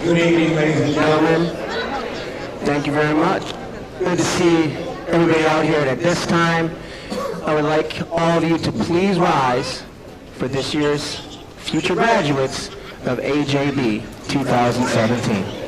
Good evening, ladies and gentlemen. Thank you very much. Good to see everybody out here. At this time, I would like all of you to please rise for this year's future graduates of AJB 2017.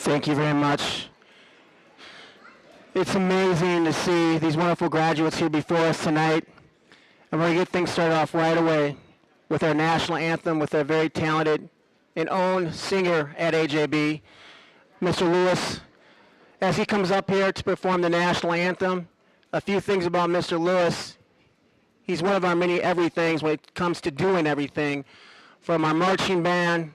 Thank you very much. It's amazing to see these wonderful graduates here before us tonight. And we're going to get things started off right away with our national anthem with our very talented and own singer at AJB, Mr. Lewis. As he comes up here to perform the national anthem, a few things about Mr. Lewis. He's one of our many everythings when it comes to doing everything, from our marching band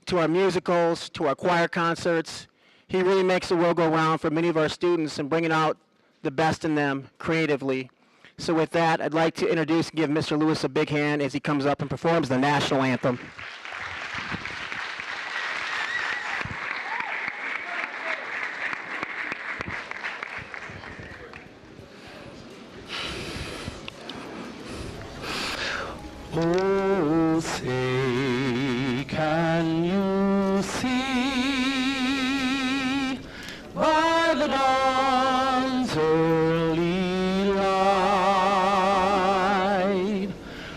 to our musicals, to our choir concerts. He really makes the world go round for many of our students and bringing out the best in them creatively. So with that, I'd like to introduce and give Mr. Lewis a big hand as he comes up and performs the national anthem. Oh, say, can you see by the dawn's early light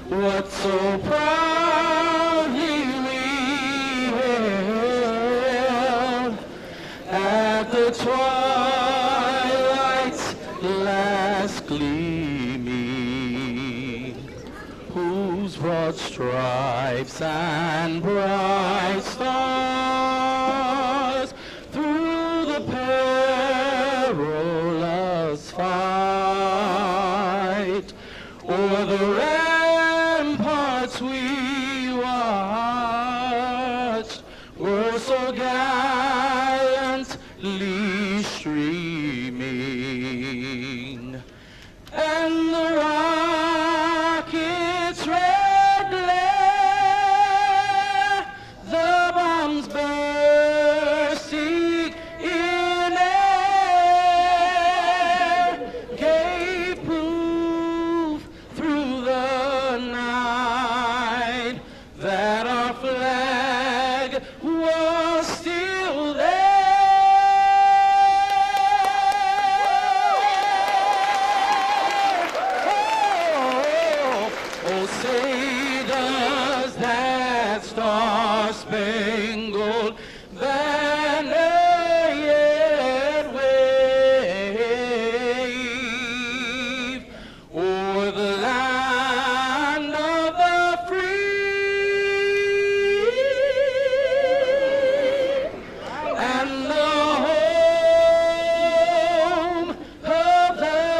what so proudly we hailed at the twilight's last gleaming, whose broad stripes and bright stars through the perilous fight say does that star-spangled banner yet wave o'er the land of the free and the home of the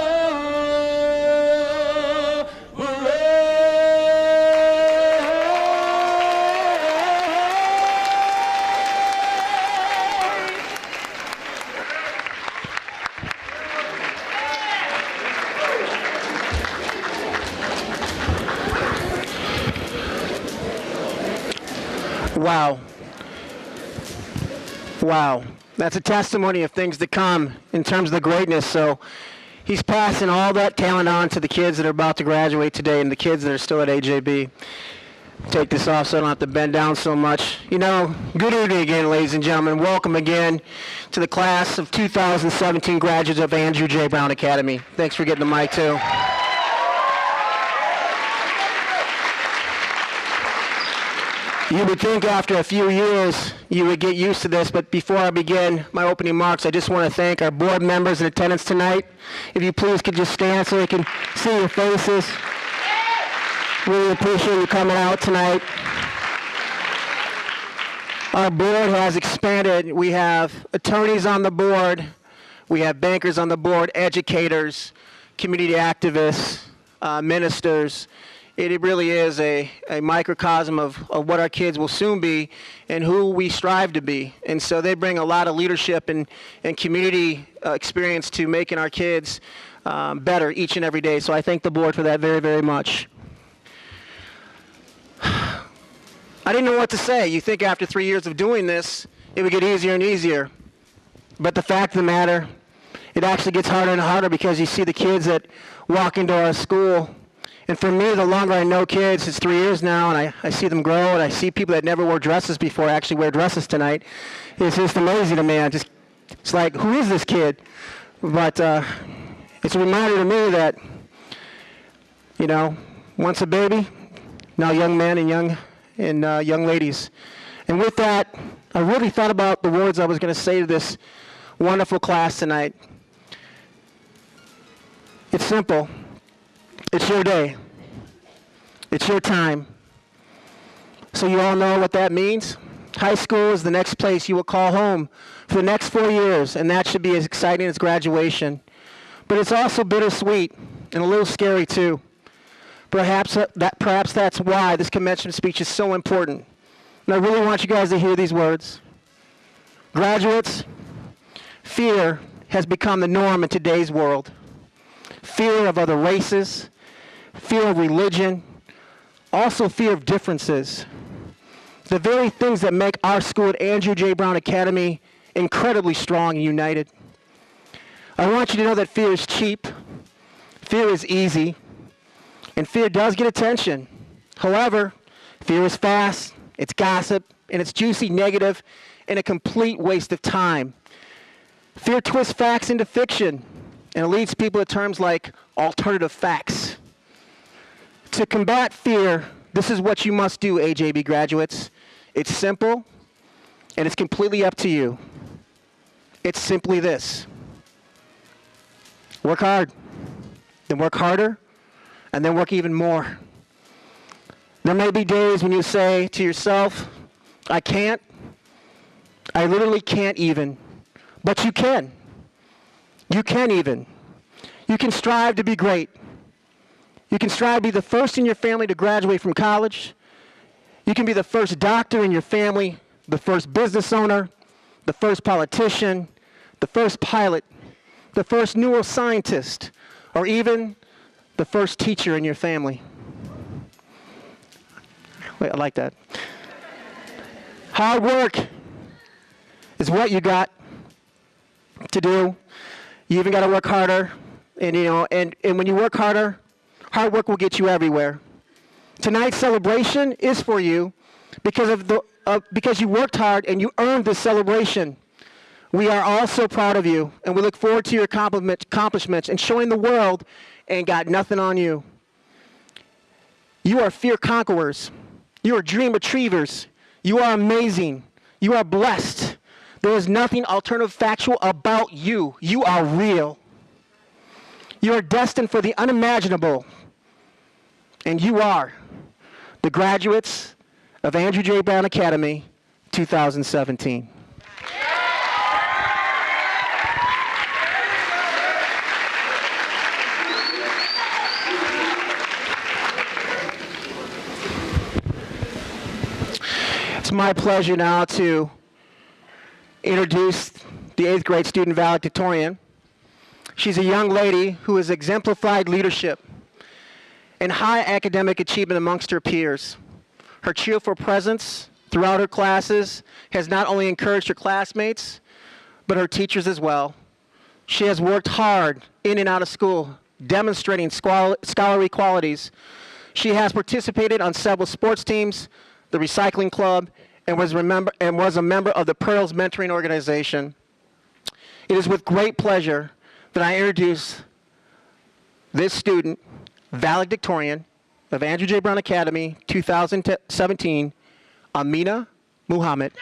Wow. Wow. That's a testimony of things to come in terms of the greatness. So he's passing all that talent on to the kids that are about to graduate today and the kids that are still at AJB. Take this off so I don't have to bend down so much. You know, good evening again, ladies and gentlemen. Welcome again to the class of 2017 graduates of Andrew J. Brown Academy. Thanks for getting the mic, too. You would think after a few years you would get used to this, but before I begin my opening remarks, I just want to thank our board members in attendance tonight. If you please could just stand so we can see your faces. Really appreciate you coming out tonight. Our board has expanded. We have attorneys on the board. We have bankers on the board, educators, community activists, ministers. It really is a microcosm of what our kids will soon be and who we strive to be. And so they bring a lot of leadership and community experience to making our kids better each and every day. So I thank the board for that very, very much. I didn't know what to say. You think after 3 years of doing this, it would get easier and easier. But the fact of the matter, it actually gets harder and harder because you see the kids that walk into our school. And for me, the longer I know kids, it's 3 years now, and I see them grow, and I see people that never wore dresses before actually wear dresses tonight. It's just amazing to me. It's like, who is this kid? But it's a reminder to me that, you know, once a baby, now young men and young ladies. And with that, I really thought about the words I was going to say to this wonderful class tonight. It's simple. It's your day. It's your time. So you all know what that means? High school is the next place you will call home for the next 4 years, and that should be as exciting as graduation. But it's also bittersweet and a little scary too. Perhaps that's why this commencement speech is so important. And I really want you guys to hear these words. Graduates, fear has become the norm in today's world. Fear of other races, fear of religion, also fear of differences. The very things that make our school at Andrew J. Brown Academy incredibly strong and united. I want you to know that fear is cheap, fear is easy, and fear does get attention. However, fear is fast, it's gossip, and it's juicy negative, and a complete waste of time. Fear twists facts into fiction, and it leads people to terms like alternative facts. To combat fear, this is what you must do, AJB graduates. It's simple, and it's completely up to you. It's simply this. Work hard, then work harder, and then work even more. There may be days when you say to yourself, I can't. I literally can't even. But you can. You can even. You can strive to be great. You can strive to be the first in your family to graduate from college. You can be the first doctor in your family, the first business owner, the first politician, the first pilot, the first neuroscientist, or even the first teacher in your family. Wait, I like that. Hard work is what you got to do. You even got to work harder, and when you work harder, hard work will get you everywhere. Tonight's celebration is for you because you worked hard and you earned this celebration. We are all so proud of you, and we look forward to your accomplishments and showing the world ain't got nothing on you. You are fear conquerors. You are dream achievers. You are amazing. You are blessed. There is nothing alternative factual about you. You are real. You are destined for the unimaginable. And you are the graduates of Andrew J. Brown Academy 2017. It's my pleasure now to introduce the 8th grade student valedictorian. She's a young lady who has exemplified leadership and high academic achievement amongst her peers. Her cheerful presence throughout her classes has not only encouraged her classmates, but her teachers as well. She has worked hard in and out of school, demonstrating scholarly qualities. She has participated on several sports teams, the recycling club, and was a member of the Pearls Mentoring Organization. It is with great pleasure that I introduce this student, valedictorian of Andrew J. Brown Academy 2017, Amina Muhammad.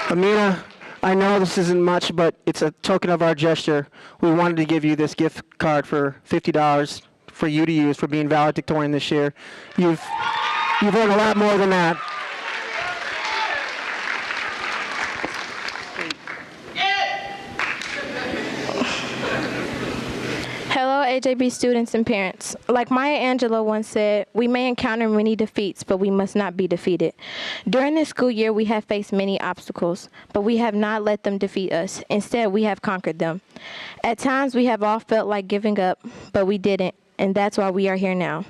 Amina, I know this isn't much, but it's a token of our gesture. We wanted to give you this gift card for $50 for you to use for being valedictorian this year. You've earned a lot more than that. Hello, AJB students and parents. Like Maya Angelou once said, we may encounter many defeats, but we must not be defeated. During this school year, we have faced many obstacles, but we have not let them defeat us. Instead, we have conquered them. At times, we have all felt like giving up, but we didn't, and that's why we are here now.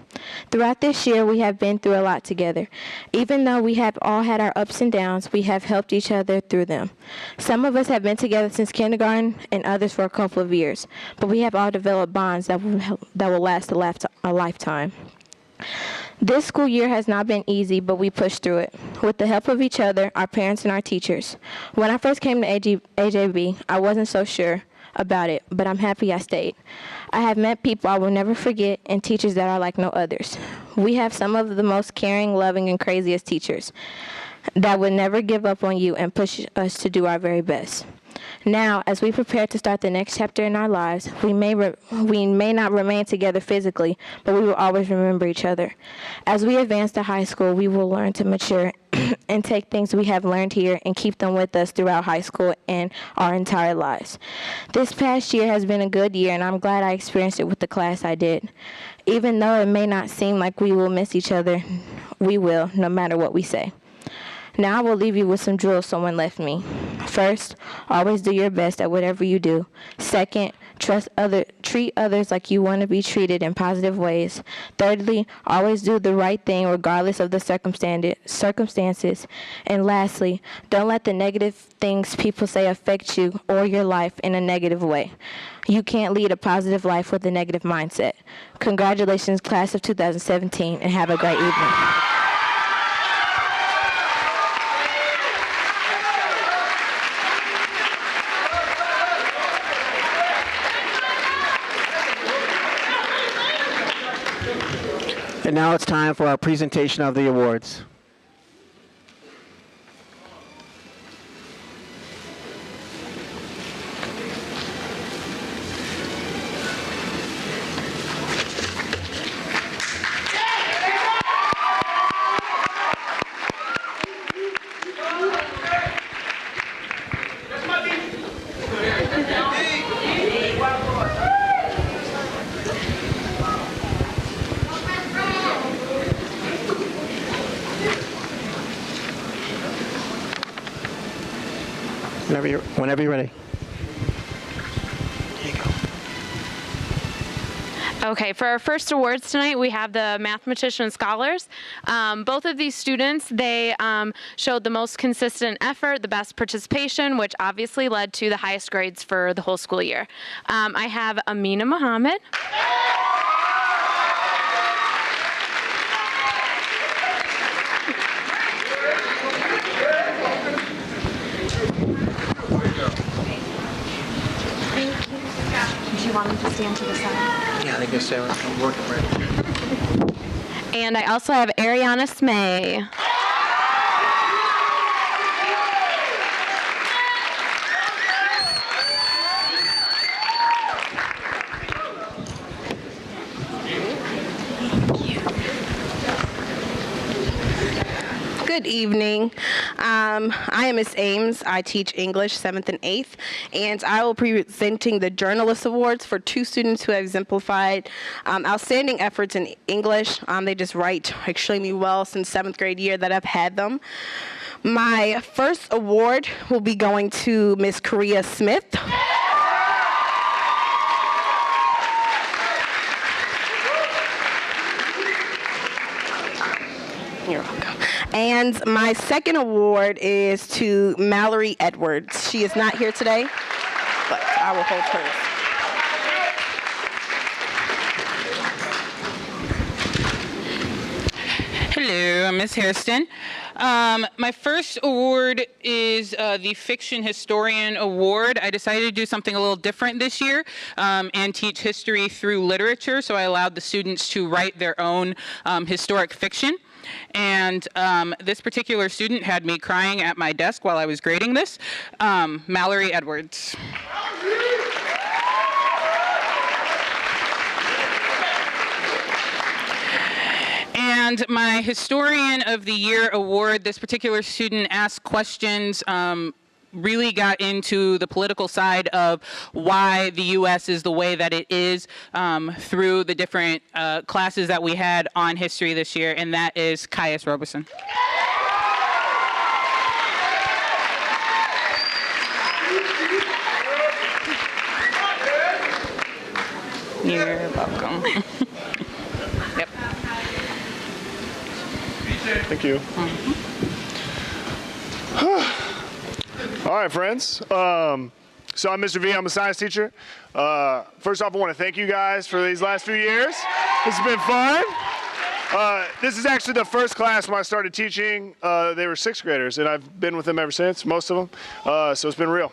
Throughout this year, we have been through a lot together. Even though we have all had our ups and downs, we have helped each other through them. Some of us have been together since kindergarten and others for a couple of years, but we have all developed bonds that will last a lifetime. This school year has not been easy, but we pushed through it with the help of each other, our parents, and our teachers. When I first came to AJB, I wasn't so sure about it, but I'm happy I stayed. I have met people I will never forget and teachers that are like no others. We have some of the most caring, loving, and craziest teachers that would never give up on you and push us to do our very best. Now, as we prepare to start the next chapter in our lives, we may not remain together physically, but we will always remember each other. As we advance to high school, we will learn to mature and take things we have learned here and keep them with us throughout high school and our entire lives. This past year has been a good year, and I'm glad I experienced it with the class I did. Even though it may not seem like we will miss each other, we will, no matter what we say. Now I will leave you with some drills someone left me. First, always do your best at whatever you do. Second, treat others like you want to be treated in positive ways. Thirdly, always do the right thing regardless of the circumstances. And lastly, don't let the negative things people say affect you or your life in a negative way. You can't lead a positive life with a negative mindset. Congratulations, class of 2017, and have a great evening. And now it's time for our presentation of the awards. Whenever you're ready. Here you go. Okay, for our first awards tonight, we have the Mathematician Scholars. Both of these students, they showed the most consistent effort, the best participation, which obviously led to the highest grades for the whole school year. I have Amina Muhammad. stand to the side. Yeah, I think it's I'm working right. And I also have Ariana Smay. Good evening. I am Miss Ames. I teach English 7th and 8th, and I will be presenting the Journalist Awards for 2 students who have exemplified outstanding efforts in English. They just write extremely well since 7th grade year that I've had them. My first award will be going to Miss Korea Smith. You're welcome. And my second award is to Mallory Edwards. She is not here today, but I will hold hers. Hello, I'm Miss Hairston. My first award is the Fiction Historian Award. I decided to do something a little different this year and teach history through literature, so I allowed the students to write their own historic fiction. And this particular student had me crying at my desk while I was grading this. Mallory Edwards. And my Historian of the Year award, this particular student asked questions, really got into the political side of why the U.S. is the way that it is through the different classes that we had on history this year, and that is Caius Robeson. You're welcome. Yep. Thank you. All right, friends. So I'm Mr. V. I'm a science teacher. First off, I want to thank you guys for these last few years. It's been fun. This is actually the first class when I started teaching. They were 6th graders, and I've been with them ever since, most of them. So it's been real.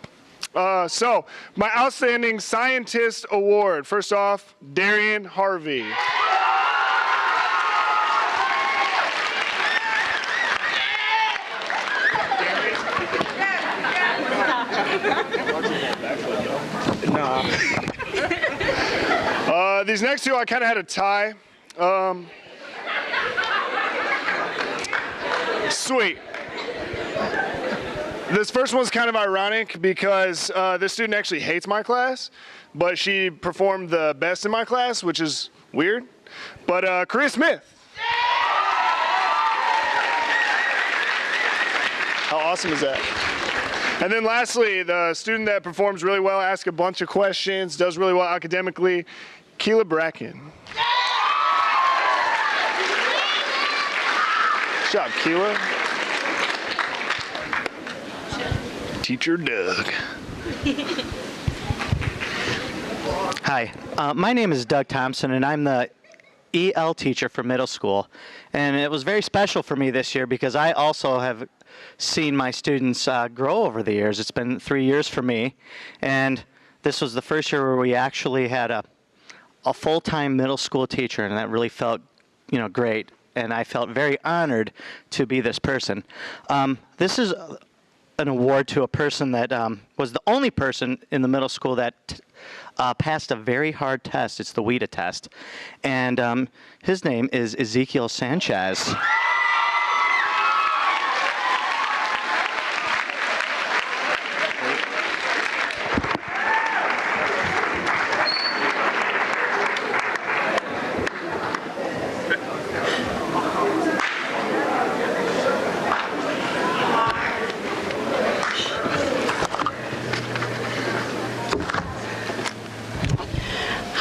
So my Outstanding Scientist Award. First off, Darian Harvey. These next two, I kind of had a tie. Sweet. This first one's kind of ironic because this student actually hates my class, but she performed the best in my class, which is weird. But Korea Smith. How awesome is that? And then lastly, the student that performs really well, asks a bunch of questions, does really well academically, Keela Bracken. Good job, Keela. Teacher Doug. Hi, my name is Doug Thompson, and I'm the EL teacher for middle school. And it was very special for me this year because I also have seen my students grow over the years. It's been 3 years for me, and this was the first year where we actually had a full-time middle school teacher, and that really felt, great. And I felt very honored to be this person. This is an award to a person that was the only person in the middle school that passed a very hard test. It's the WIDA test. And his name is Ezekiel Sanchez.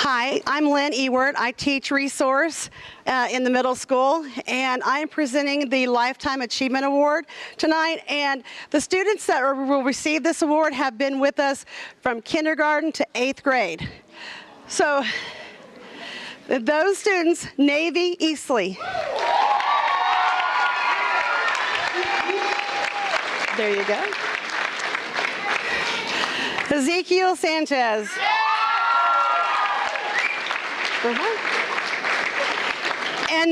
Hi, I'm Lynn Ewert. I teach resource in the middle school, and I'm presenting the Lifetime Achievement Award tonight. And the students that will receive this award have been with us from kindergarten to 8th grade. So those students, Navy Eastley. There you go. Ezekiel Sanchez. And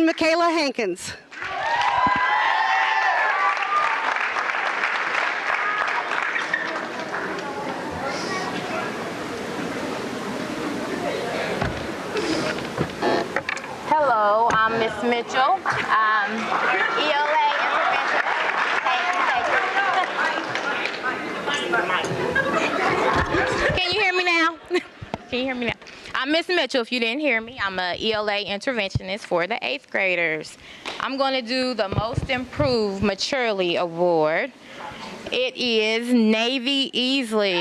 Michaela Hankins. Hello, I'm Miss Mitchell. ELA intervention. Can you hear me now? Can you hear me now? I'm Miss Mitchell. If you didn't hear me, I'm a ELA interventionist for the 8th graders. I'm going to do the Most Improved Maturely Award. It is Navy Easley.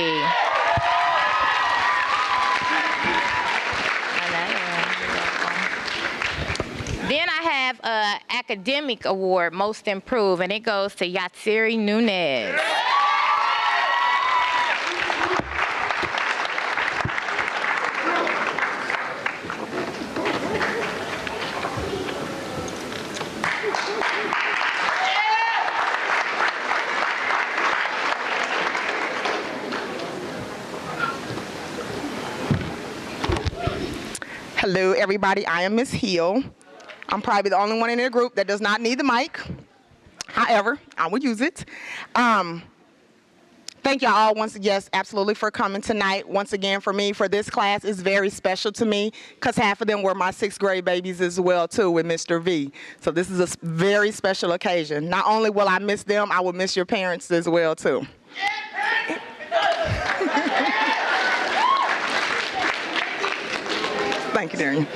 Then I have an academic award, Most Improved, and it goes to Yatsiri Nunez. Hello, everybody. I am Miss Hill. I'm probably the only one in the group that does not need the mic. However, I will use it. Thank y'all all once again, absolutely, for coming tonight. Once again, for me, for this class is very special to me because half of them were my 6th grade babies as well, too, with Mr. V. So this is a very special occasion. Not only will I miss them, I will miss your parents as well, too. Thank you, Darren.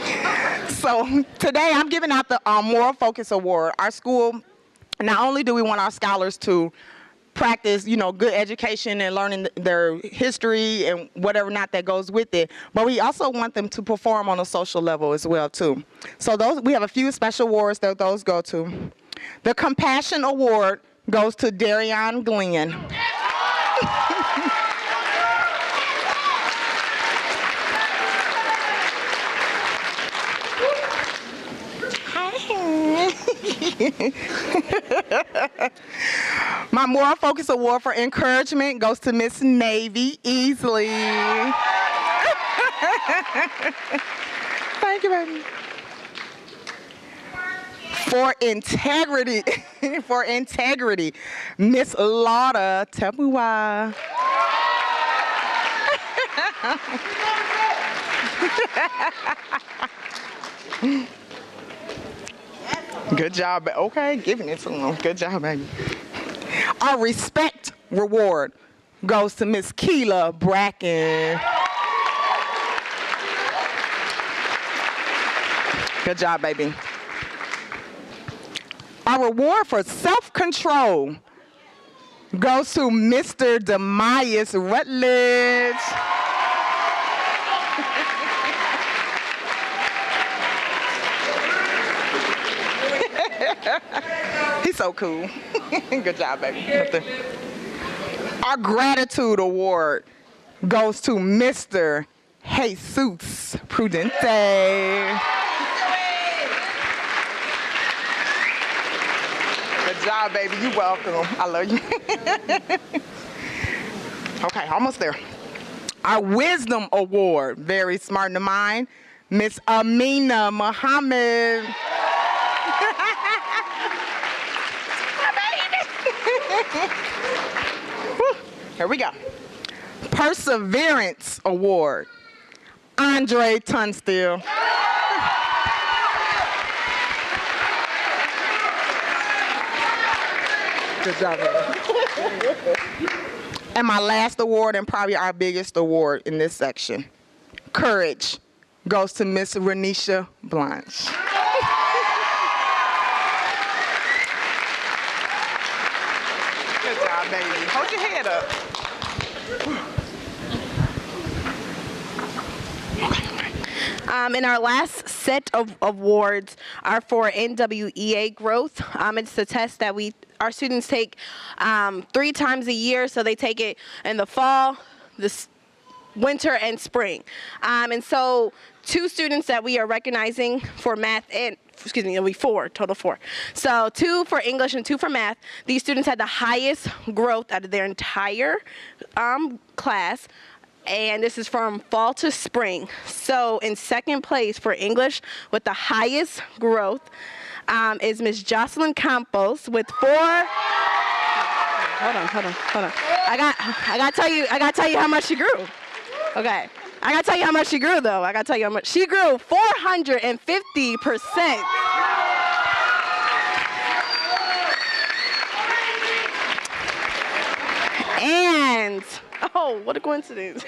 So today I'm giving out the Moral Focus Award. Our school, not only do we want our scholars to practice, good education and learning their history and whatever not that goes with it, but we also want them to perform on a social level as well, too. So we have a few special awards that those go to. The Compassion Award goes to Darion Glenn. My Moral Focus Award for Encouragement goes to Miss Navy Easley. Thank you, baby. For integrity, Miss Lauda Tepuwa. Good job. Okay, giving it to them. Good job, baby. Our respect reward goes to Miss Keela Bracken. Good job, baby. Our reward for self-control goes to Mr. Demias Rutledge. He's so cool. Good job, baby. Our gratitude award goes to Mr. Jesus Prudente. Good job, baby. You're welcome. I love you. Okay, almost there. Our wisdom award, very smart in mind, Miss Amina Muhammad. Here we go. Perseverance Award, Andre Tunstall. Good job, baby. And my last award, and probably our biggest award in this section, Courage, goes to Miss Renisha Blanche. Good job, baby. Hold your head up. And our last set of awards are for NWEA growth. It's a test that our students take 3 times a year, so they take it in the fall, the winter, and spring. And so 2 students that we are recognizing for math and, it'll be 4, total 4. So 2 for English and 2 for math. These students had the highest growth out of their entire class. And this is from fall to spring. So in second place for English with the highest growth is Miss Jocelyn Campos with 4. Hold on. I gotta tell you how much she grew. Okay. I gotta tell you how much she grew though. She grew 450%. And, oh, what a coincidence.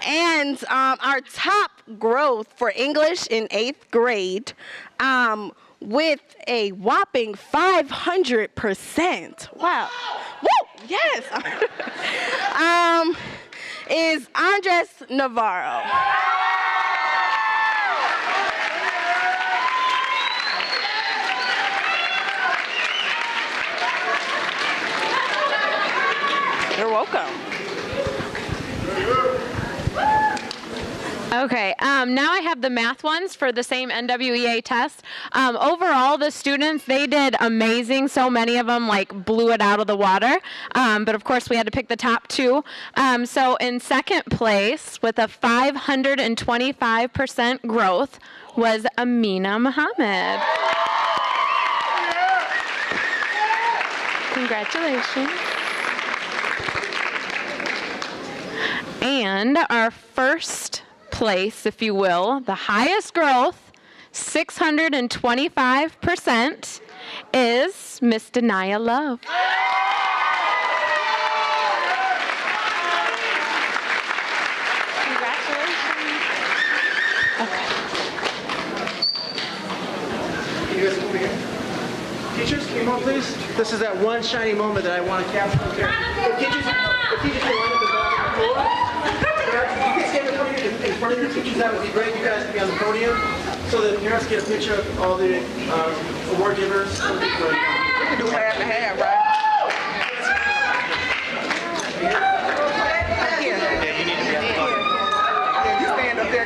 And our top growth for English in 8th grade with a whopping 500%. Wow. Woo! Yes. Is Andres Navarro. You're welcome. Okay, now I have the math ones for the same NWEA test. Overall, the students, they did amazing. So many of them like blew it out of the water. But of course, we had to pick the top 2. So in second place with a 525% growth was Amina Muhammad. Congratulations. And our first place, if you will, the highest growth, 625%, is Miss Denia Love. Congratulations. Okay. You guys over here. Teachers, can you come on, please? This is that one shiny moment that I want to capture up here. If teachers can line up the back of the floor. You can stand in front of your teachers. That would be great. You guys can be on the podium so that parents get a picture of all the award givers. We can do half and half, right? Here. Yeah, you need to be on the podium. Yeah, you stand up there.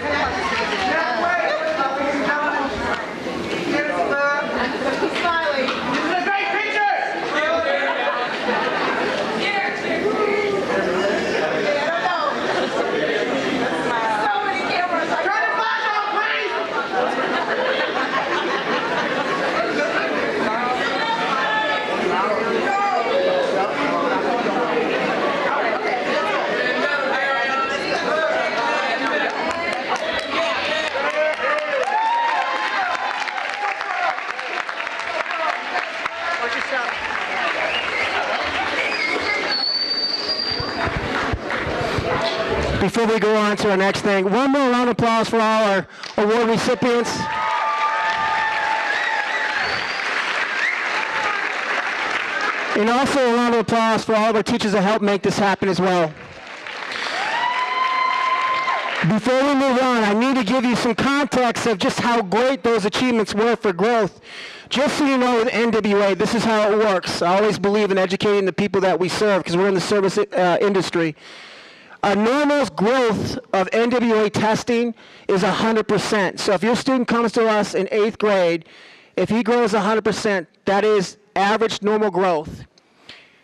Keep smiling. This is a great picture. Before we go on to our next thing, one more round of applause for all our award recipients. And also a round of applause for all of our teachers that helped make this happen as well. Before we move on, I need to give you some context of just how great those achievements were for growth. Just so you know, with NWA, this is how it works. I always believe in educating the people that we serve because we're in the service industry. A normal growth of NWA testing is 100%. So if your student comes to us in 8th grade, if he grows 100%, that is average normal growth.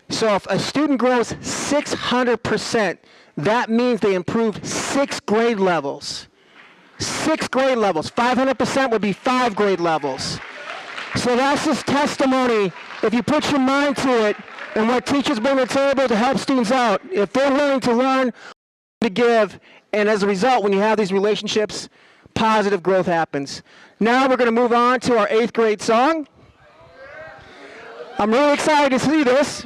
So if a student grows 600%, that means they improved 6 grade levels. 6 grade levels. 500% would be 5 grade levels. So that's just testimony. If you put your mind to it, and what teachers bring to the table to help students out, if they're willing to learn, to give, and as a result, when you have these relationships, positive growth happens. Now we're going to move on to our 8th grade song. I'm really excited to see this.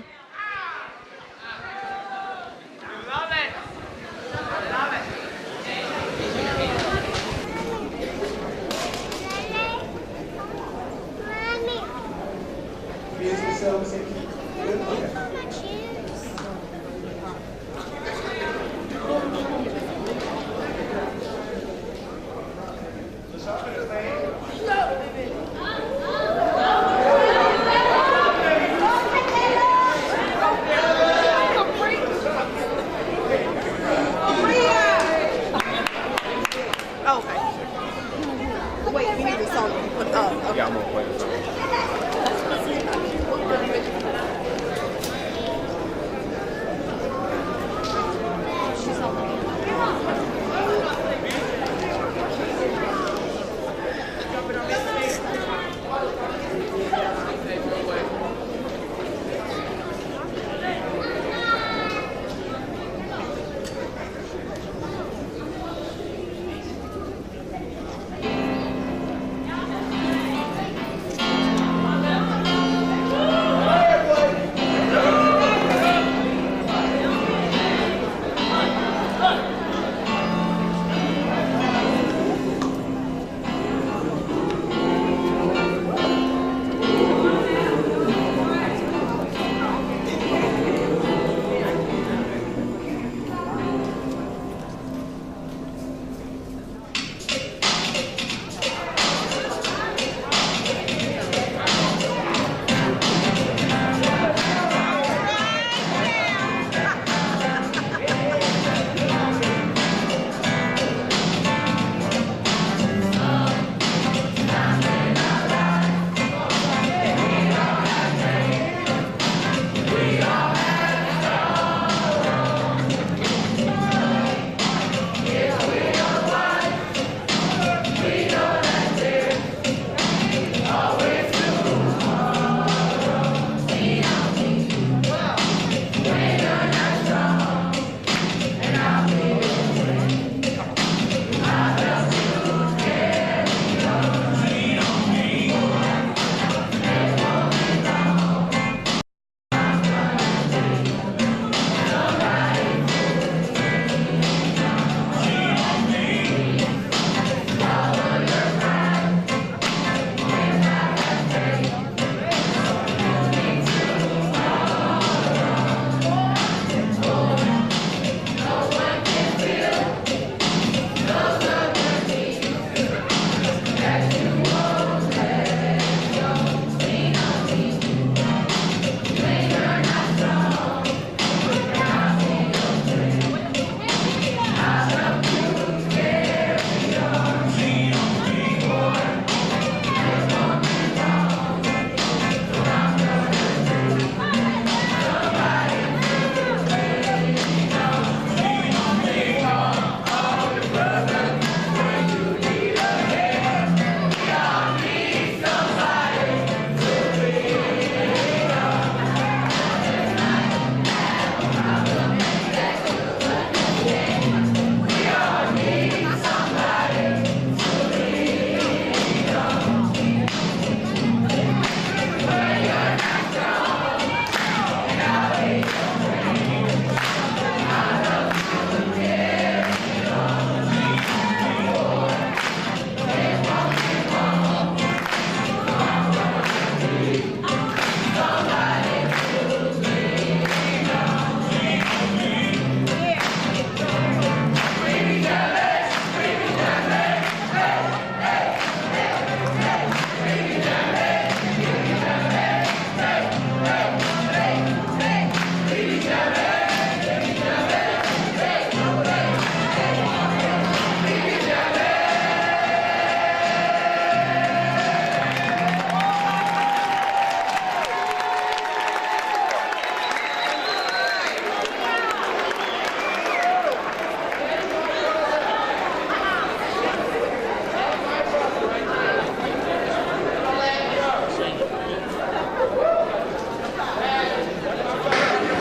Wait, we need a song to put up. Okay. Yeah, I'm gonna play the song.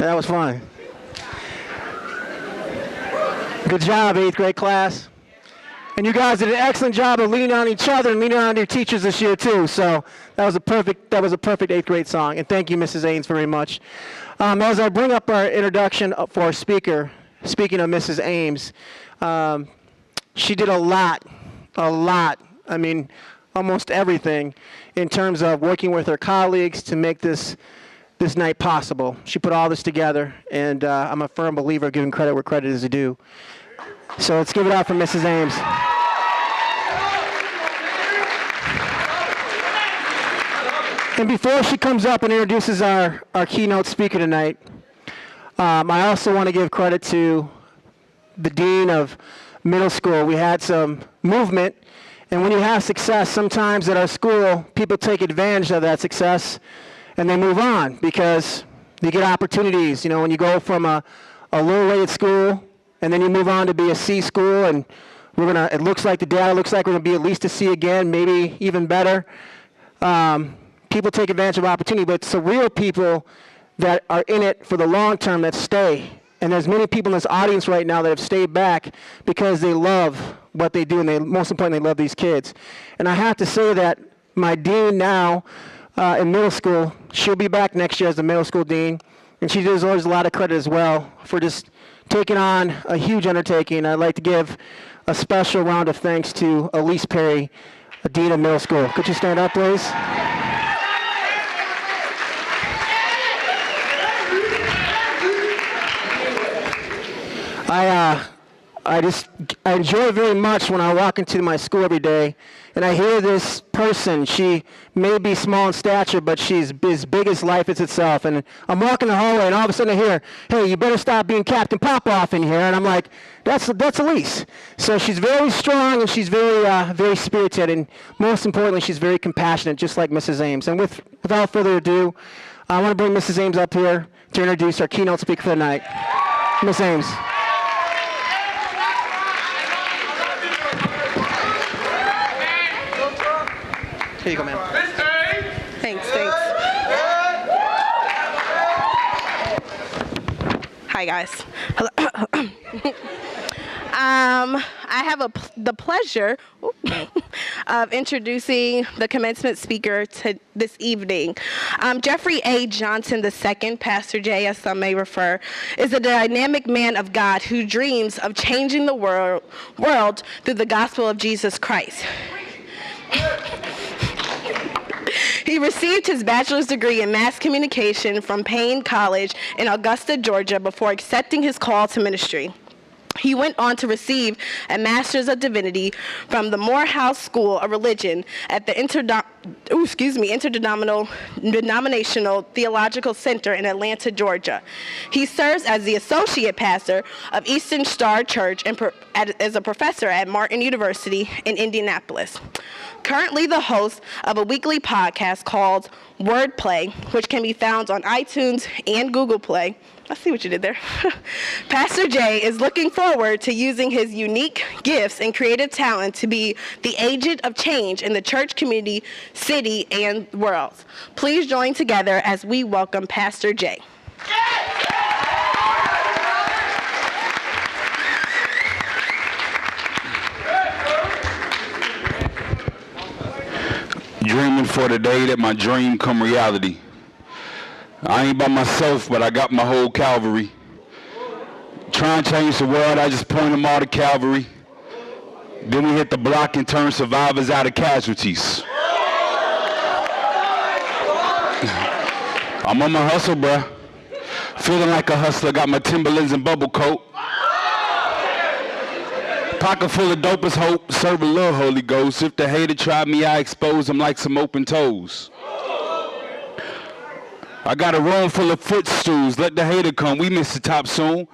That was fun. Good job, 8th grade class. And you guys did an excellent job of leaning on each other and leaning on your teachers this year too. So that was a perfect 8th grade song. And thank you, Mrs. Ains, very much. As I bring up our introduction for our speaker, speaking of Mrs. Ames, she did a lot. I mean, almost everything in terms of working with her colleagues to make this night possible. She put all this together, and I'm a firm believer of giving credit where credit is due. So let's give it up for Mrs. Ames. And before she comes up and introduces our keynote speaker tonight, I also want to give credit to the dean of middle school. We had some movement, and when you have success, sometimes at our school, people take advantage of that success, and they move on because you get opportunities. You know, when you go from a low-rated school, and then you move on to be a C school, and it looks like the data looks like we're going to be at least a C again, maybe even better. People take advantage of opportunity, but it's the real people that are in it for the long term that stay. And there's many people in this audience right now that have stayed back because they love what they do, and most importantly, they love these kids. And I have to say that my dean now in middle school, she'll be back next year as the middle school dean, and she deserves a lot of credit as well for just taking on a huge undertaking. I'd like to give a special round of thanks to Elise Perry, a dean of middle school. Could you stand up, please? I enjoy very much when I walk into my school every day and I hear this person. She may be small in stature, but she's as big as life is itself. And I'm walking the hallway and all of a sudden I hear, hey, you better stop being Captain Popoff in here. And I'm like, that's Elise. So she's very strong and she's very spirited, and most importantly, she's very compassionate, just like Mrs. Ames. And without further ado, I want to bring Mrs. Ames up here to introduce our keynote speaker for the night. Miss Ames. Here you go, ma'am. Thanks. Hi, guys. Hello. I have the pleasure of introducing the commencement speaker to this evening. Jeffrey A. Johnson II, Pastor J, as some may refer, is a dynamic man of God who dreams of changing the world through the gospel of Jesus Christ. He received his bachelor's degree in mass communication from Payne College in Augusta, Georgia, before accepting his call to ministry. He went on to receive a Master's of Divinity from the Morehouse School of Religion at the Interdenominational Theological Center in Atlanta, Georgia. He serves as the Associate Pastor of Eastern Star Church and as a professor at Martin University in Indianapolis. Currently the host of a weekly podcast called Wordplay, which can be found on iTunes and Google Play. I see what you did there. Pastor J is looking forward to using his unique gifts and creative talent to be the agent of change in the church community, city, and world. Please join together as we welcome Pastor J. Dreaming for the day that my dream come reality. I ain't by myself, but I got my whole cavalry. Trying to change the world, I just point them all to Calvary. Then we hit the block and turn survivors out of casualties. I'm on my hustle, bruh. Feeling like a hustler, got my Timberlands and bubble coat. Pocket full of dope as hope, serve a little Holy Ghost. If the hater try me, I expose them like some open toes. I got a room full of footstools, let the hater come, we miss the top soon.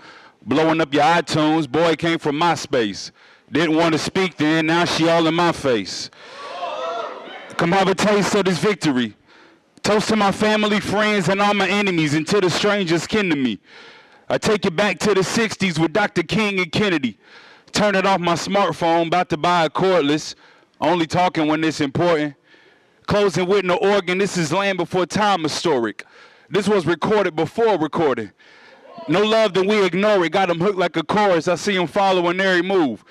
Blowing up your iTunes, boy came from MySpace. Didn't want to speak then, now she all in my face. Come have a taste of this victory. Toast to my family, friends, and all my enemies, and to the strangers kin to me. I take it back to the 60s with Dr. King and Kennedy. Turn it off my smartphone, about to buy a cordless. Only talking when it's important. Closing with no organ, this is land before time historic. This was recorded before recording. No love, then we ignore it. Got him hooked like a chorus. I see him following every move.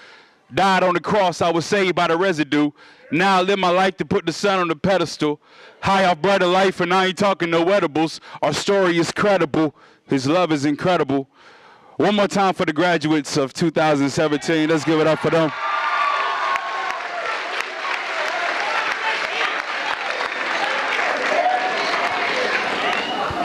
Died on the cross, I was saved by the residue. Now I live my life to put the sun on the pedestal. High off bread of life, and I ain't talking no edibles. Our story is credible. His love is incredible. One more time for the graduates of 2017. Let's give it up for them.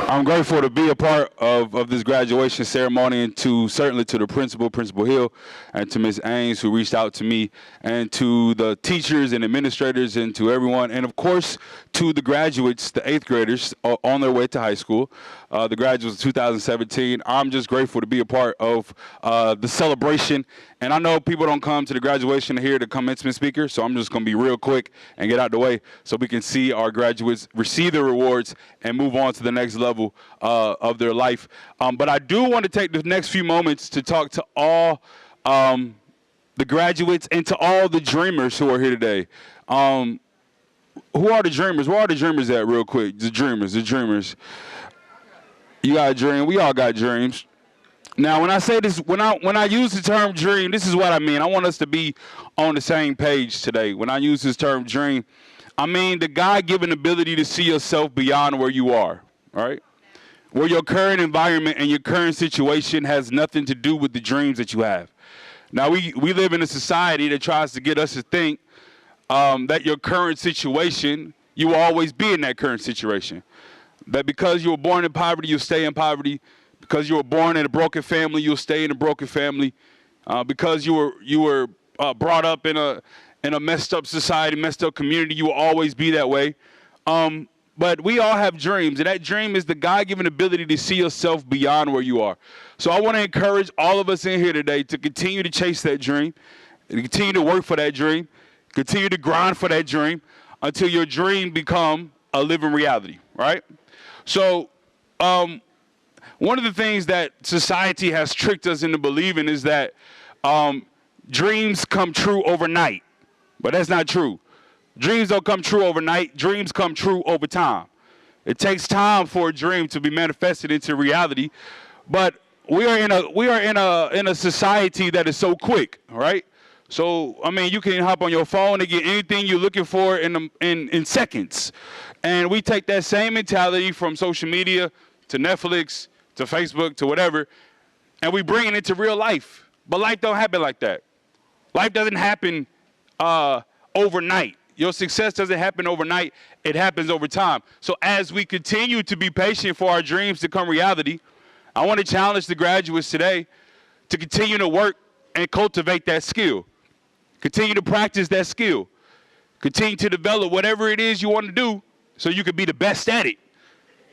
I'm grateful to be a part of this graduation ceremony, and certainly to the principal, Principal Hill, and to Ms. Ames, who reached out to me, and to the teachers and administrators, and to everyone, and of course to the graduates, the 8th graders on their way to high school, the graduates of 2017. I'm just grateful to be a part of the celebration. And I know people don't come to the graduation to hear the commencement speaker, so I'm just going to be real quick and get out the way so we can see our graduates receive their rewards and move on to the next level of their life. But I do want to take the next few moments to talk to all the graduates and to all the dreamers who are here today. Who are the dreamers? Where are the dreamers at, real quick? The dreamers. You got a dream. We all got dreams. Now, when I say this, when I use the term dream, this is what I mean. I want us to be on the same page today. When I use this term dream, I mean the God-given ability to see yourself beyond where you are, all right? Where your current environment and your current situation has nothing to do with the dreams that you have. Now, we live in a society that tries to get us to think that your current situation, you will always be in that current situation. That because you were born in poverty, you'll stay in poverty. Because you were born in a broken family, you'll stay in a broken family. Because you were brought up in a messed up society, messed up community, you will always be that way. But we all have dreams, and that dream is the God-given ability to see yourself beyond where you are. So I want to encourage all of us in here today to continue to chase that dream, and continue to work for that dream, continue to grind for that dream until your dream become a living reality, right? So one of the things that society has tricked us into believing is that dreams come true overnight, but that's not true. Dreams don't come true overnight. Dreams come true over time. It takes time for a dream to be manifested into reality, but we are in a society that is so quick, right? So I mean, you can hop on your phone and get anything you're looking for in seconds, and we take that same mentality from social media to Netflix to Facebook to whatever, and we bring it into real life. But life don't happen like that. Life doesn't happen overnight. Your success doesn't happen overnight. It happens over time. So as we continue to be patient for our dreams to come reality, I want to challenge the graduates today to continue to work and cultivate that skill. Continue to practice that skill. Continue to develop whatever it is you want to do so you can be the best at it.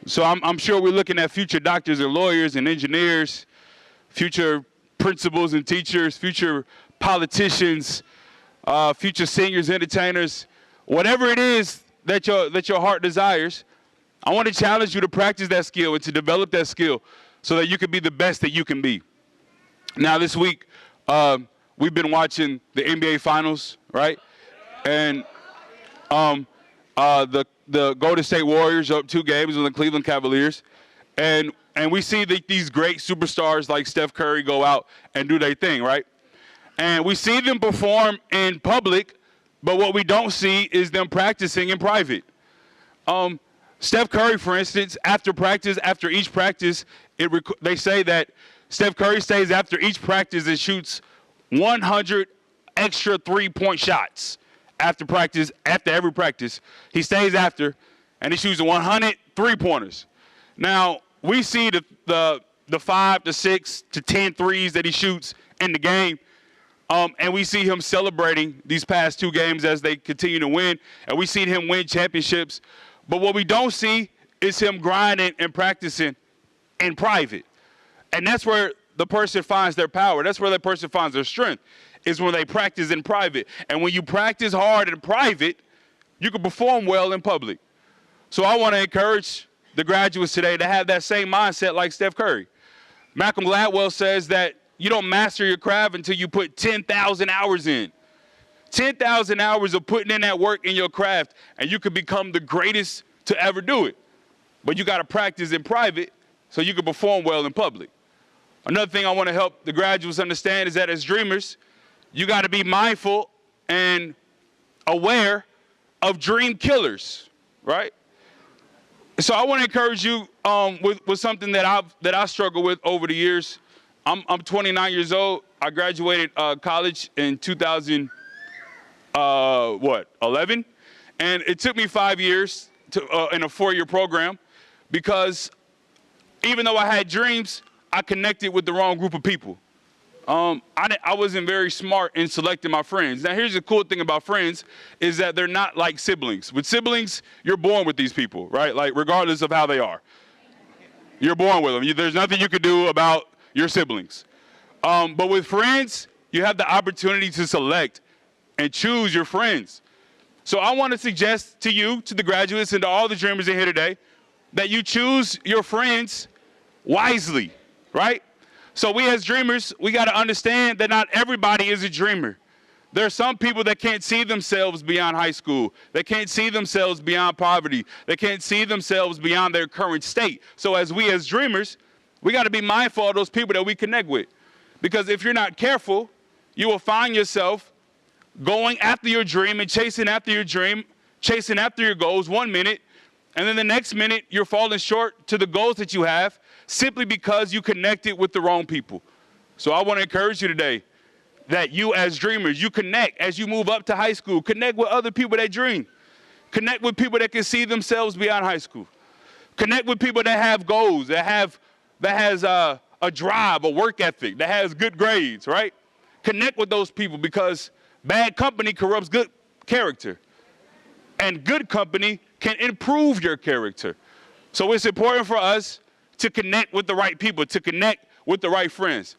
So I'm sure we're looking at future doctors and lawyers and engineers, future principals and teachers, future politicians, future singers, entertainers, whatever it is that your heart desires. I want to challenge you to practice that skill and to develop that skill so that you can be the best that you can be. Now, this week, we've been watching the NBA Finals, right? And the Golden State Warriors are up 2 games on the Cleveland Cavaliers. And we see these great superstars like Steph Curry go out and do their thing, right? And we see them perform in public, but what we don't see is them practicing in private. Steph Curry, for instance, after each practice, they say that Steph Curry stays after each practice and shoots 100 extra three-point shots after every practice. He stays after, and he shoots 100 three-pointers. Now, we see the 5 to 6 to 10 threes that he shoots in the game, and we see him celebrating these past 2 games as they continue to win, and we see him win championships. But what we don't see is him grinding and practicing in private. And that's where the person finds their power. That's where the person finds their strength, is when they practice in private. And when you practice hard in private, you can perform well in public. So I want to encourage the graduates today to have that same mindset like Steph Curry. Malcolm Gladwell says that you don't master your craft until you put 10,000 hours in. 10,000 hours of putting in that work in your craft, and you can become the greatest to ever do it. but you got to practice in private so you can perform well in public. Another thing I want to help the graduates understand is that as dreamers, you got to be mindful and aware of dream killers, right? So I want to encourage you with something that I struggle with over the years. I'm 29 years old. I graduated college in 2011, and it took me 5 years in a 4-year program because even though I had dreams, I connected with the wrong group of people. I wasn't very smart in selecting my friends. Now, here's the cool thing about friends is that they're not like siblings. With siblings, you're born with these people, right? Like, regardless of how they are. You're born with them. There's nothing you can do about your siblings. But with friends, you have the opportunity to select and choose your friends. So I want to suggest to you, to the graduates, and to all the dreamers in here today, that you choose your friends wisely, right? So we as dreamers, we got to understand that not everybody is a dreamer. There are some people that can't see themselves beyond high school. They can't see themselves beyond poverty. They can't see themselves beyond their current state. So as we as dreamers, we got to be mindful of those people that we connect with. Because if you're not careful, you will find yourself going after your dream and chasing after your dream, chasing after your goals 1 minute, and then the next minute you're falling short to the goals that you have simply because you connected with the wrong people. So I want to encourage you today that you as dreamers, you connect as you move up to high school. Connect with other people that dream. Connect with people that can see themselves beyond high school. Connect with people that have goals, that has a drive, a work ethic, that has good grades, right? Connect with those people because bad company corrupts good character. And good company can improve your character. So it's important for us to connect with the right people, to connect with the right friends.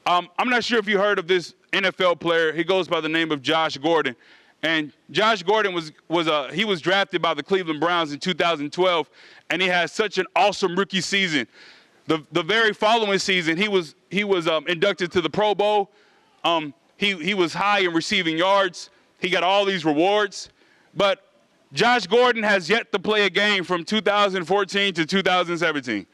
I'm not sure if you heard of this NFL player. He goes by the name of Josh Gordon. And Josh Gordon was drafted by the Cleveland Browns in 2012, and he had such an awesome rookie season. The very following season, he was inducted to the Pro Bowl. He was high in receiving yards. He got all these rewards. But Josh Gordon has yet to play a game from 2014 to 2017.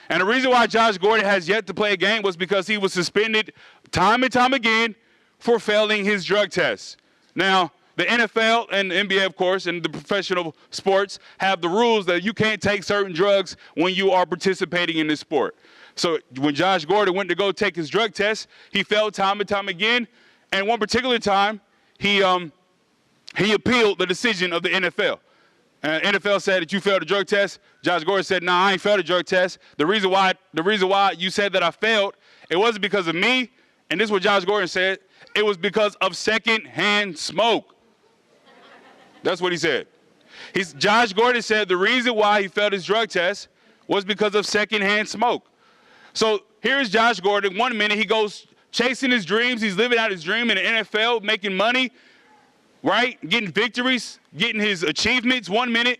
And the reason why Josh Gordon has yet to play a game was because he was suspended time and time again for failing his drug test. Now, the NFL and the NBA, of course, and the professional sports have the rules that you can't take certain drugs when you are participating in this sport. So when Josh Gordon went to go take his drug test, he failed time and time again. And one particular time, he appealed the decision of the NFL. And NFL said that you failed a drug test. Josh Gordon said, "Nah, I ain't failed a drug test. The reason why you said that I failed, it wasn't because of me." And this is what Josh Gordon said. It was because of secondhand smoke. That's what he said. Josh Gordon said the reason why he failed his drug test was because of secondhand smoke. So here's Josh Gordon. 1 minute he goes chasing his dreams. He's living out his dream in the NFL, making money, right? Getting victories, getting his achievements 1 minute.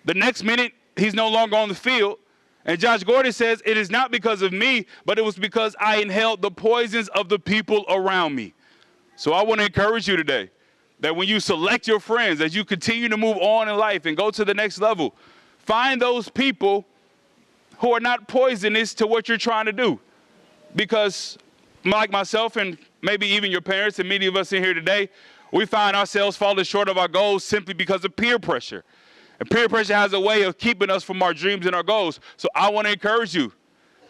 The next minute, he's no longer on the field. And Josh Gordon says, it is not because of me, but it was because I inhaled the poisons of the people around me. So I want to encourage you today that when you select your friends, as you continue to move on in life and go to the next level, find those people who are not poisonous to what you're trying to do. Because like myself and maybe even your parents and many of us in here today, we find ourselves falling short of our goals simply because of peer pressure. And peer pressure has a way of keeping us from our dreams and our goals. So I want to encourage you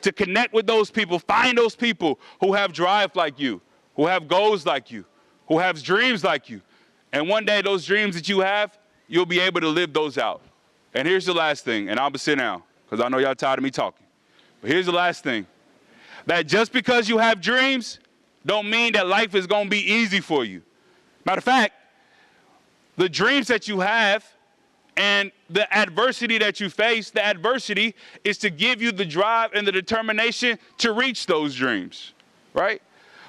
to connect with those people. Find those people who have drive like you, who have goals like you, who have dreams like you. And one day those dreams that you have, you'll be able to live those out. And here's the last thing, and I'm going to sit down because I know y'all tired of me talking. But here's the last thing, that just because you have dreams don't mean that life is going to be easy for you. Matter of fact, the dreams that you have and the adversity that you face, the adversity is to give you the drive and the determination to reach those dreams, right?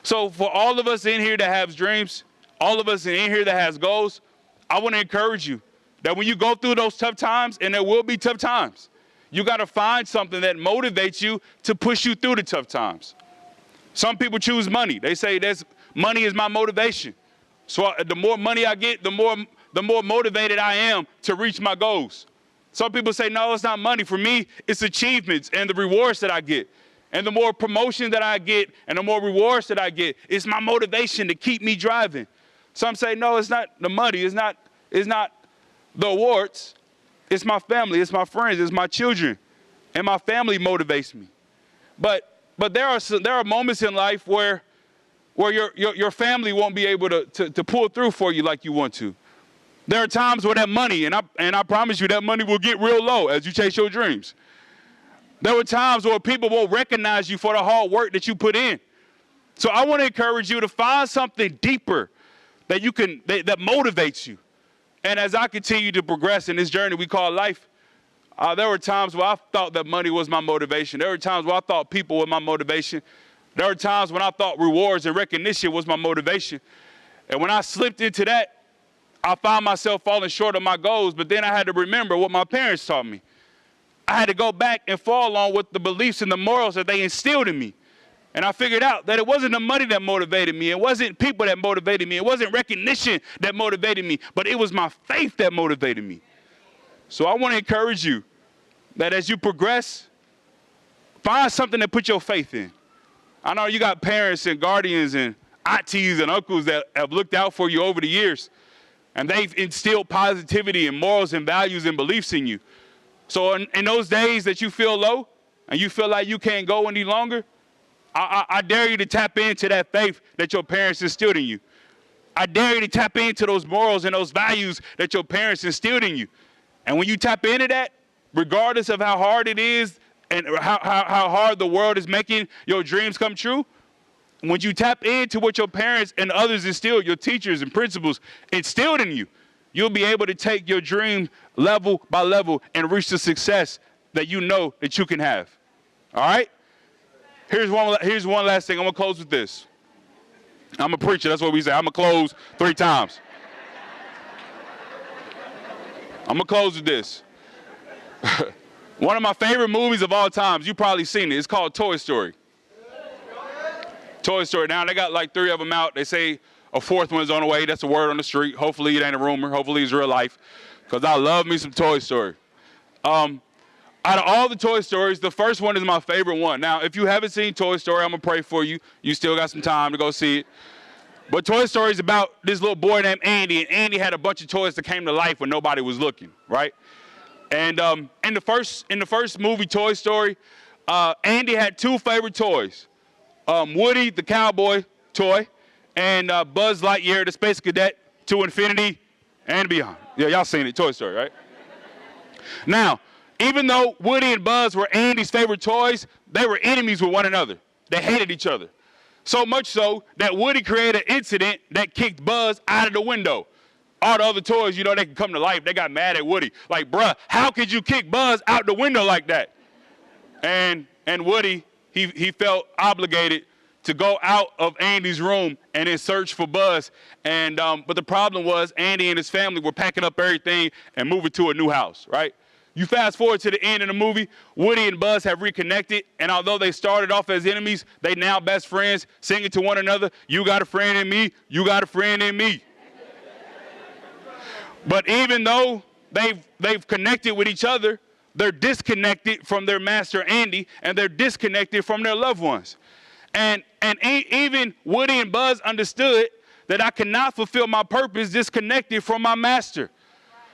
So for all of us in here that have dreams, all of us in here that has goals, I want to encourage you that when you go through those tough times, and there will be tough times, you got to find something that motivates you to push you through the tough times. Some people choose money. They say money is my motivation. So the more money I get, the more motivated I am to reach my goals. Some people say, no, it's not money. For me, it's achievements and the rewards that I get. And the more promotion that I get and the more rewards that I get, it's my motivation to keep me driving. Some say, no, it's not the money. It's not the awards. It's my family. It's my friends. It's my children. And my family motivates me. But there are moments in life where your family won't be able to pull through for you like you want to. There are times where that money, and I promise you that money will get real low as you chase your dreams. There were times where people won't recognize you for the hard work that you put in. So I want to encourage you to find something deeper that motivates you. And as I continue to progress in this journey we call life, there were times where I thought that money was my motivation. There were times where I thought people were my motivation. There were times when I thought rewards and recognition was my motivation. And when I slipped into that, I found myself falling short of my goals. But then I had to remember what my parents taught me. I had to go back and fall on with the beliefs and the morals that they instilled in me. And I figured out that it wasn't the money that motivated me. It wasn't people that motivated me. It wasn't recognition that motivated me. But it was my faith that motivated me. So I want to encourage you that as you progress, find something to put your faith in. I know you got parents and guardians and aunties and uncles that have looked out for you over the years. And they've instilled positivity and morals and values and beliefs in you. So in those days that you feel low and you feel like you can't go any longer, I dare you to tap into that faith that your parents instilled in you. I dare you to tap into those morals and those values that your parents instilled in you. And when you tap into that, regardless of how hard it is and how hard the world is making your dreams come true, when you tap into what your parents and others instilled, your teachers and principals instilled in you, you'll be able to take your dream level by level and reach the success that you know that you can have. All right? Here's one last thing. I'm going to close with this. I'm a preacher. That's what we say. I'm going to close 3 times. I'm going to close with this. One of my favorite movies of all time, you've probably seen it. It's called Toy Story. Toy Story. Now, they got like 3 of them out. They say a 4th one's on the way. That's a word on the street. Hopefully, it ain't a rumor. Hopefully, it's real life. Because I love me some Toy Story. Out of all the Toy Stories, the first one is my favorite one. Now, if you haven't seen Toy Story, I'm going to pray for you. You still got some time to go see it. But Toy Story is about this little boy named Andy, and Andy had a bunch of toys that came to life when nobody was looking, right? And in the first movie, Toy Story, Andy had 2 favorite toys. Woody, the cowboy toy, and Buzz Lightyear, the space cadet, to infinity and beyond. Yeah, y'all seen it, Toy Story, right? Now, even though Woody and Buzz were Andy's favorite toys, they were enemies with one another. They hated each other. So much so that Woody created an incident that kicked Buzz out of the window. All the other toys, you know, they could come to life. They got mad at Woody. Like, bruh, how could you kick Buzz out the window like that? And Woody, he felt obligated to go out of Andy's room and then search for Buzz. And but the problem was Andy and his family were packing up everything and moving to a new house, right? You fast forward to the end of the movie, Woody and Buzz have reconnected, and although they started off as enemies, they now best friends, singing to one another, you got a friend in me, you got a friend in me. But even though they've connected with each other, they're disconnected from their master Andy, and they're disconnected from their loved ones. And even Woody and Buzz understood that I cannot fulfill my purpose disconnected from my master.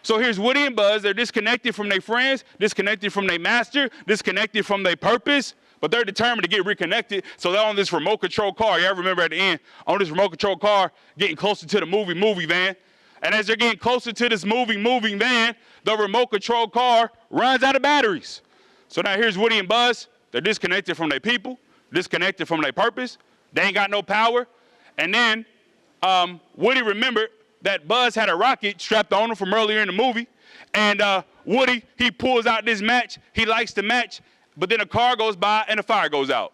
So here's Woody and Buzz. They're disconnected from their friends, disconnected from their master, disconnected from their purpose, but they're determined to get reconnected. So they're on this remote control car. You ever remember at the end, on this remote control car, getting closer to the moving van. And as they're getting closer to this moving van, the remote control car runs out of batteries. So now here's Woody and Buzz. They're disconnected from their people, disconnected from their purpose. They ain't got no power. And then Woody remembered that Buzz had a rocket strapped on him from earlier in the movie. And Woody, he pulls out this match. He lights the match, but then a car goes by and the fire goes out.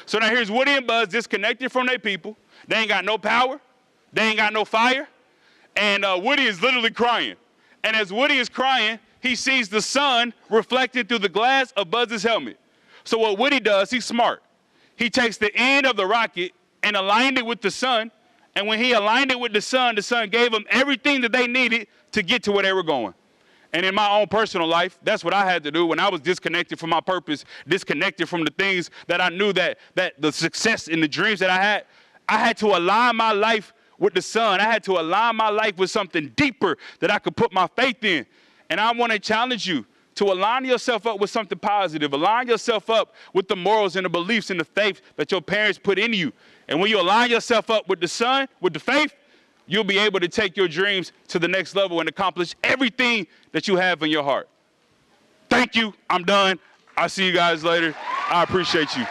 So now here's Woody and Buzz disconnected from their people. They ain't got no power. They ain't got no fire. And Woody is literally crying. And as Woody is crying, he sees the sun reflected through the glass of Buzz's helmet. So what Woody does, he's smart. He takes the end of the rocket and aligned it with the sun. And when he aligned it with the sun gave them everything that they needed to get to where they were going. And in my own personal life, that's what I had to do when I was disconnected from my purpose, disconnected from the things that I knew that the success and the dreams that I had to align my life with the sun. I had to align my life with something deeper that I could put my faith in. And I want to challenge you to align yourself up with something positive. Align yourself up with the morals and the beliefs and the faith that your parents put into you. And when you align yourself up with the sun, with the faith, you'll be able to take your dreams to the next level and accomplish everything that you have in your heart. Thank you. I'm done. I'll see you guys later. I appreciate you.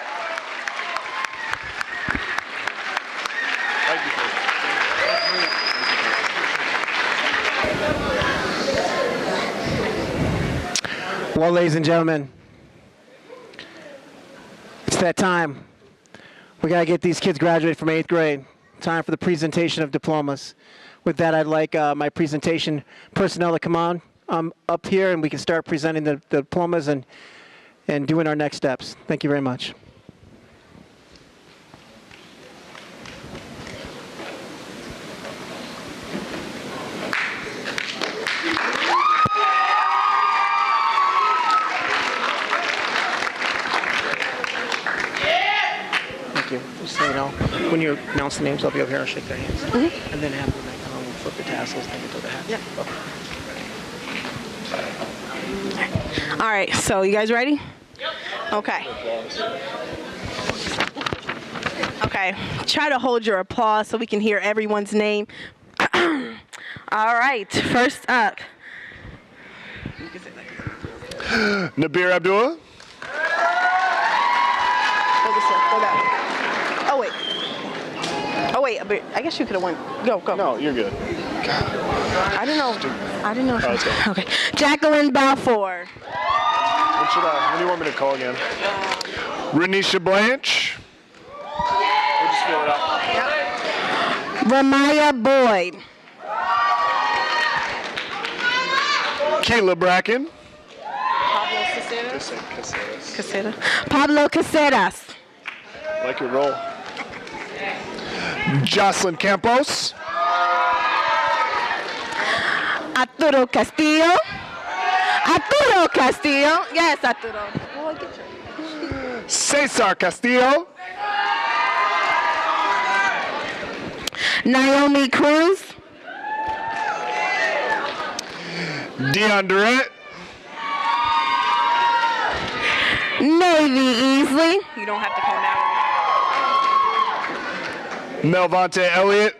Well, ladies and gentlemen, it's that time. We got to get these kids graduated from 8th grade. Time for the presentation of diplomas. With that, I'd like my presentation personnel to come on up here, and we can start presenting the diplomas and doing our next steps. Thank you very much. Just so you know, when you announce the names, I'll be over here and shake their hands. Mm-hmm. And then have them come and flip the tassels and get to the hat. Yeah. All right, so you guys ready? Yep. Okay. Okay, try to hold your applause so we can hear everyone's name. All right, first up. Nabir Abdullah. Oh wait, I guess you could have went. Go. No, you're good. I didn't know. Oh, Okay. Jacqueline Balfour. What do you want me to call again? Renisha Blanche. We'll just fill it up. Yep. Ramaya Boyd. Kayla Bracken. Pablo Caceres. Pablo Caceres. Like your roll. Jocelyn Campos. Arturo Castillo. Yes, Arturo. Boy, get your... Cesar Castillo. Naomi Cruz. Dion Durant. Navy Easley. You don't have to call now. Melvante Elliott.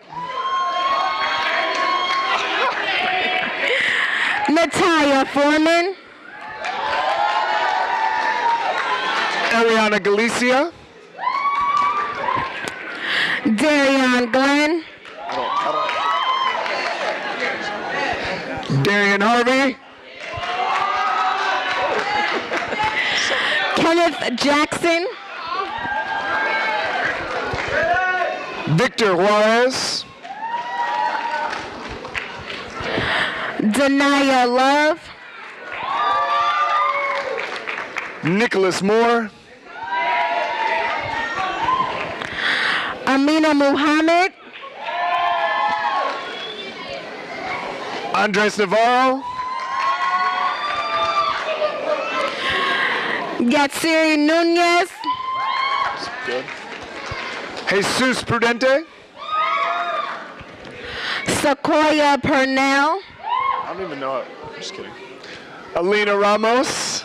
Natalia Foreman. Eliana Galicia. Darian Glenn. Darian Harvey. Kenneth Jackson. Victor Juarez. Denaya Love. Nicholas Moore. Amina Muhammad. Andres Navarro. Yatsiri Nunez. That's good. Jesus Prudente. Sequoia Purnell. I don't even know it. I'm just kidding. Alina Ramos.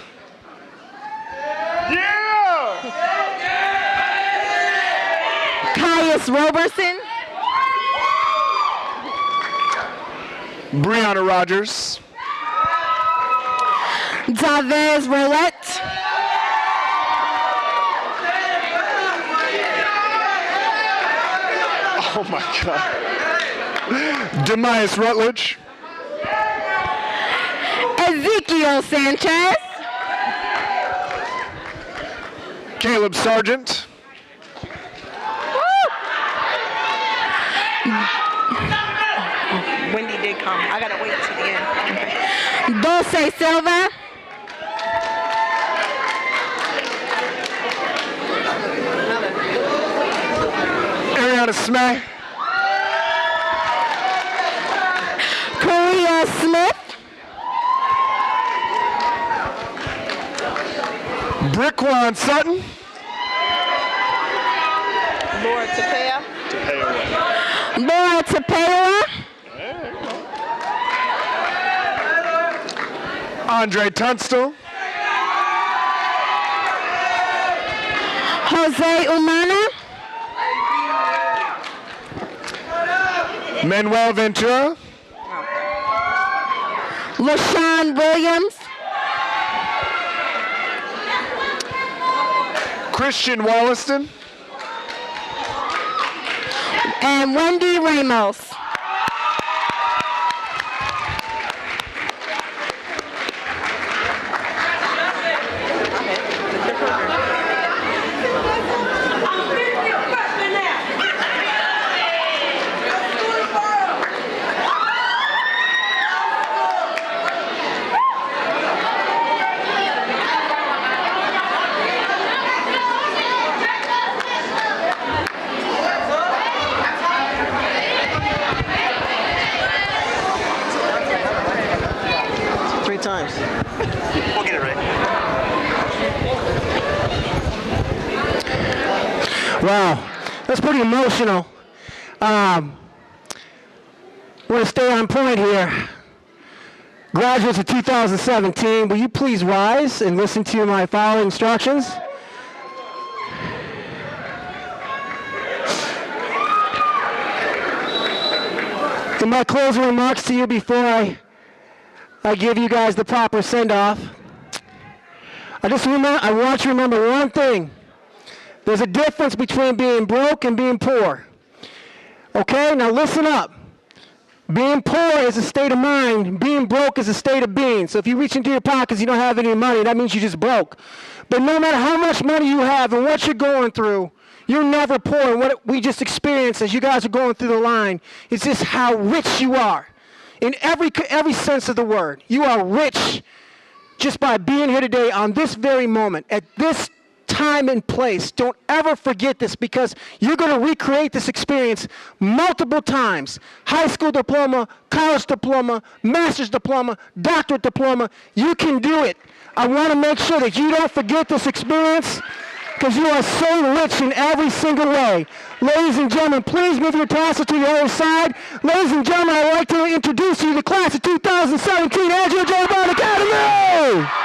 Yeah! Caius Roberson. Brianna Rogers. Davez Roulette. Oh my God. Demias Rutledge. Ezekiel Sanchez. Caleb Sargent. Wendy did come. I gotta wait till the end. Dulce Silva. Ariana Smith. Korea Smith. Brickwan Sutton. Laura Tapia. Laura Tapia. Andre Tunstall. Jose Umana. Manuel Ventura. LaShawn Williams. Christian Wollaston. And Wendy Ramos. Times. We'll get it right. Wow, that's pretty emotional. Want to stay on point here. Graduates of 2017, will you please rise and listen to my following instructions? In my closing remarks to you before I give you guys the proper send-off, I want you to remember one thing. There's a difference between being broke and being poor. Okay, now listen up. Being poor is a state of mind. Being broke is a state of being. So if you reach into your pockets, you don't have any money, that means you just broke. But no matter how much money you have and what you're going through, you're never poor. And what we just experienced as you guys are going through the line is just how rich you are. In every sense of the word, you are rich just by being here today on this very moment, at this time and place. Don't ever forget this, because you're going to recreate this experience multiple times. High school diploma, college diploma, master's diploma, doctorate diploma. You can do it. I want to make sure that you don't forget this experience, because you are so rich in every single way. Ladies and gentlemen, please move your tassel to the other side. Ladies and gentlemen, I'd like to introduce you to the class of 2017 AJB Academy!